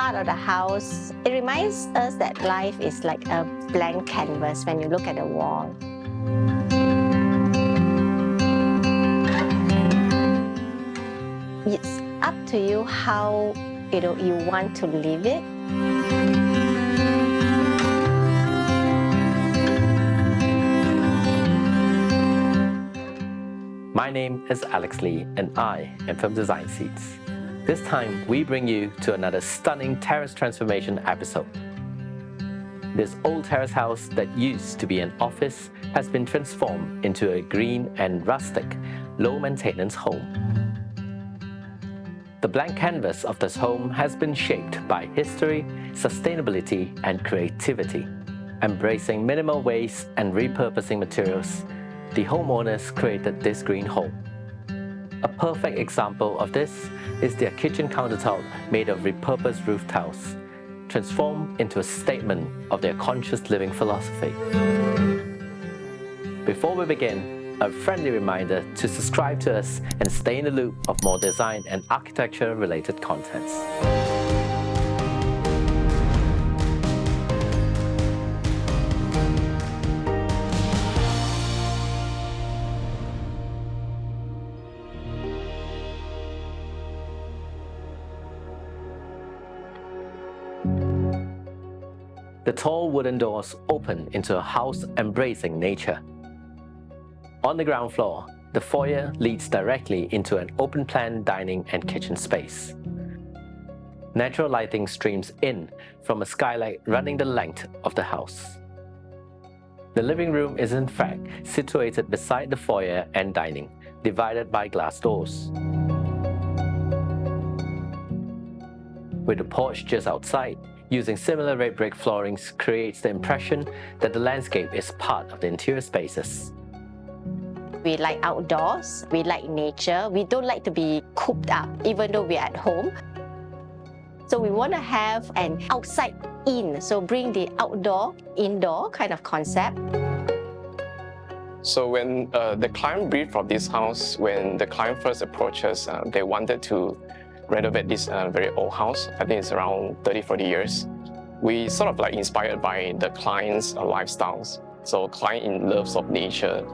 part of the house, it reminds us that life is like a blank canvas when you look at the wall. It's up to you how you want to live it. My name is Alex Lee and I am from Design Seeds. This time we bring you to another stunning terrace transformation episode. This old terrace house that used to be an office has been transformed into a green and rustic, low-maintenance home. The blank canvas of this home has been shaped by history, sustainability, and creativity. Embracing minimal waste and repurposing materials, the homeowners created this green home. A perfect example of this is their kitchen countertop made of repurposed roof tiles, transformed into a statement of their conscious living philosophy. Before we begin, a friendly reminder to subscribe to us and stay in the loop of more design and architecture-related contents. The tall wooden doors open into a house embracing nature. On the ground floor, the foyer leads directly into an open-plan dining and kitchen space. Natural lighting streams in from a skylight running the length of the house. The living room is in fact situated beside the foyer and dining, divided by glass doors. With the porch just outside, using similar red brick floorings creates the impression that the landscape is part of the interior spaces. We like outdoors, we like nature, we don't like to be cooped up even though we're at home. So we want to have an outside in, so bring the outdoor, indoor kind of concept. So when the client briefed for this house, when the client first approached us, they wanted to renovate this very old house. I think it's around 30-40 years. We sort of like inspired by the client's lifestyles. So client in loves of nature,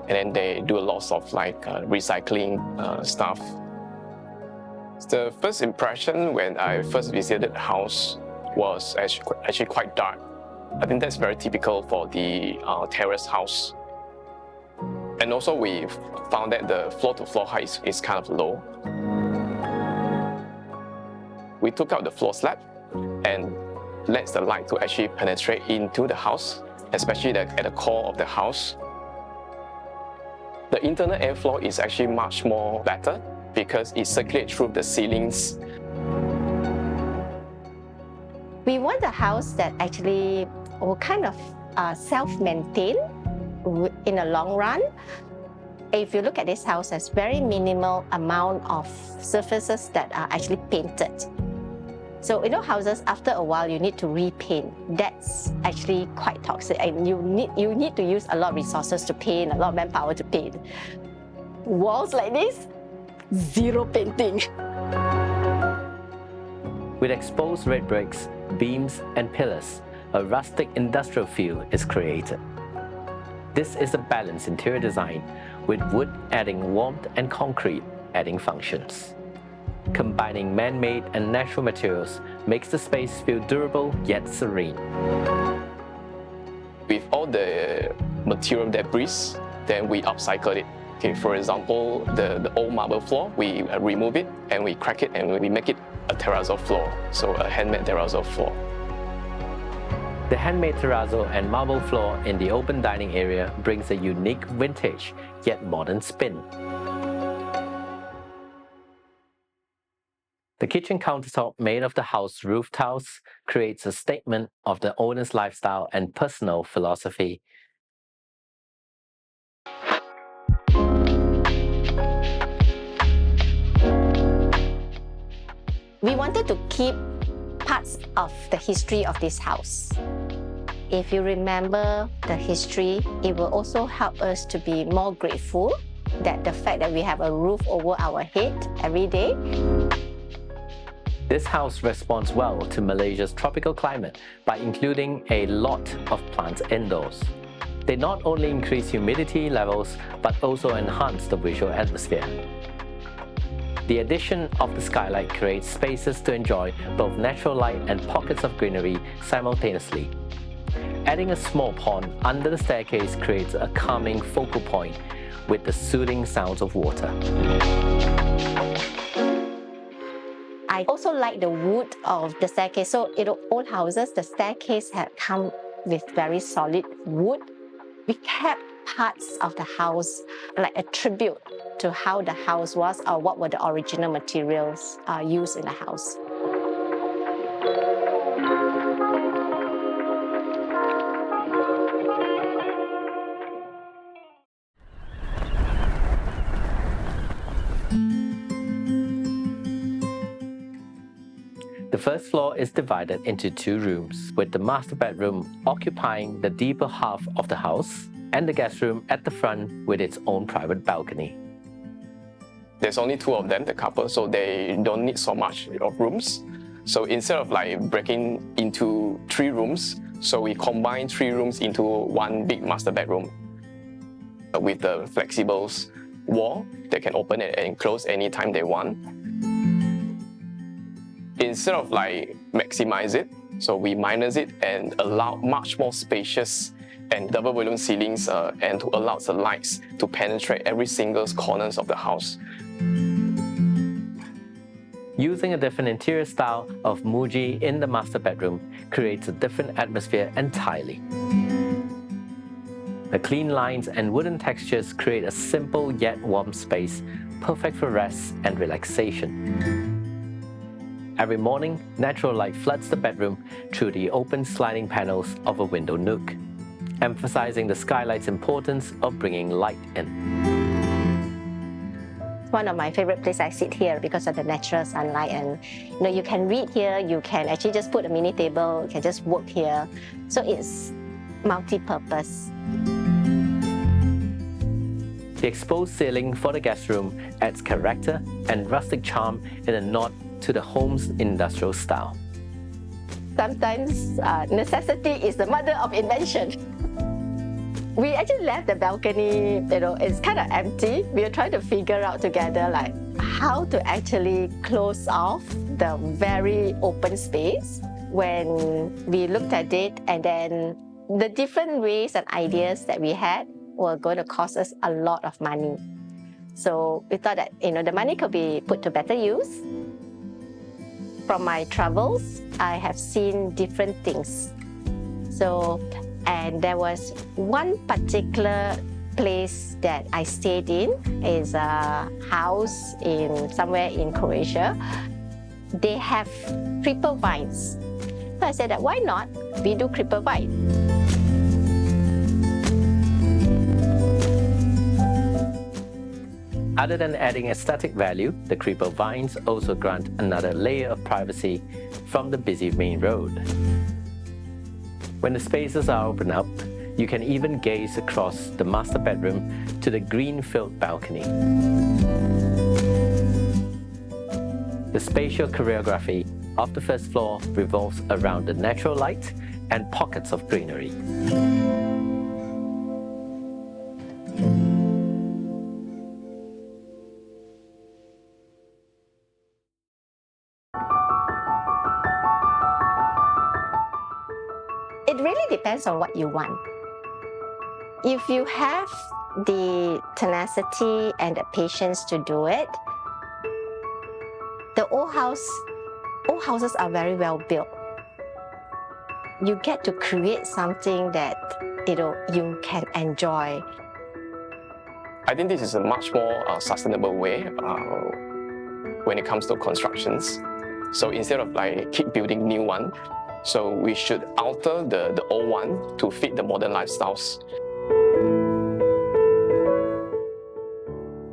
and then they do a lot of like recycling stuff. The first impression when I first visited the house was actually quite dark. I think that's very typical for the terrace house. And also we found that the floor-to-floor height is kind of low. We took out the floor slab and let the light to actually penetrate into the house, especially at the core of the house. The internal airflow is actually much more better because it circulates through the ceilings. We want a house that actually will kind of self-maintain in the long run. If you look at this house, there's very minimal amount of surfaces that are actually painted. So houses, after a while, you need to repaint. That's actually quite toxic, and you need to use a lot of resources to paint, a lot of manpower to paint. Walls like this, zero painting. With exposed red bricks, beams, and pillars, a rustic industrial feel is created. This is a balanced interior design, with wood adding warmth and concrete adding functions. Combining man-made and natural materials makes the space feel durable yet serene. With all the material debris, then we upcycle it. Okay, for example, the old marble floor, we remove it and we crack it and we make it a terrazzo floor, so a handmade terrazzo floor. The handmade terrazzo and marble floor in the open dining area brings a unique vintage yet modern spin. The kitchen countertop made of the house roof tiles creates a statement of the owner's lifestyle and personal philosophy. We wanted to keep parts of the history of this house. If you remember the history, it will also help us to be more grateful that the fact that we have a roof over our head every day. This house responds well to Malaysia's tropical climate by including a lot of plants indoors. They not only increase humidity levels, but also enhance the visual atmosphere. The addition of the skylight creates spaces to enjoy both natural light and pockets of greenery simultaneously. Adding a small pond under the staircase creates a calming focal point with the soothing sounds of water. I also like the wood of the staircase. So in old houses, the staircase had come with very solid wood. We kept parts of the house like a tribute to how the house was or what were the original materials used in the house. The first floor is divided into 2 rooms, with the master bedroom occupying the deeper half of the house and the guest room at the front with its own private balcony. There's only 2 of them, the couple, so they don't need so much of rooms. So instead of like breaking into 3 rooms, so we combine 3 rooms into one big master bedroom with the flexible wall. They can open it and close anytime they want. Instead of like maximize it, so we minus it and allow much more spacious and double volume ceilings and to allow the lights to penetrate every single corners of the house. Using a different interior style of Muji in the master bedroom creates a different atmosphere entirely. The clean lines and wooden textures create a simple yet warm space, perfect for rest and relaxation. Every morning, natural light floods the bedroom through the open sliding panels of a window nook, emphasizing the skylight's importance of bringing light in. One of my favorite places, I sit here because of the natural sunlight, and you can read here, you can actually just put a mini table, you can just work here. So it's multi-purpose. The exposed ceiling for the guest room adds character and rustic charm in a nod to the home's industrial style. Sometimes necessity is the mother of invention. We actually left the balcony, it's kind of empty. We are trying to figure out together like how to actually close off the very open space. When we looked at it, and then the different ways and ideas that we had were going to cost us a lot of money. So we thought that the money could be put to better use. From my travels, I have seen different things. And there was one particular place that I stayed in, is a house somewhere in Croatia. They have creeper vines. So I said that why not we do creeper vine? Other than adding aesthetic value, the creeper vines also grant another layer of privacy from the busy main road. When the spaces are opened up, you can even gaze across the master bedroom to the green-filled balcony. The spatial choreography of the first floor revolves around the natural light and pockets of greenery. It really depends on what you want. If you have the tenacity and the patience to do it, the old houses are very well built. You get to create something that you can enjoy. I think this is a much more sustainable way when it comes to constructions. So instead of like keep building new one, so we should alter the old one to fit the modern lifestyles.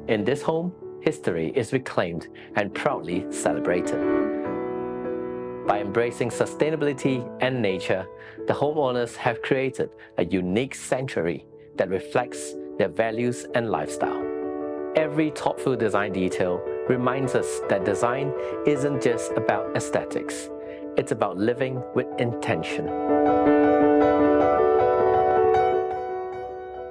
In this home, history is reclaimed and proudly celebrated. By embracing sustainability and nature, the homeowners have created a unique sanctuary that reflects their values and lifestyle. Every thoughtful design detail reminds us that design isn't just about aesthetics, it's about living with intention.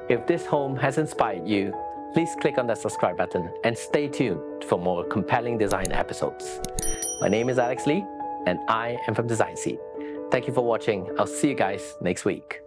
If this home has inspired you, please click on the subscribe button and stay tuned for more compelling design episodes. My name is Alex Lee, and I am from Design Seed. Thank you for watching. I'll see you guys next week.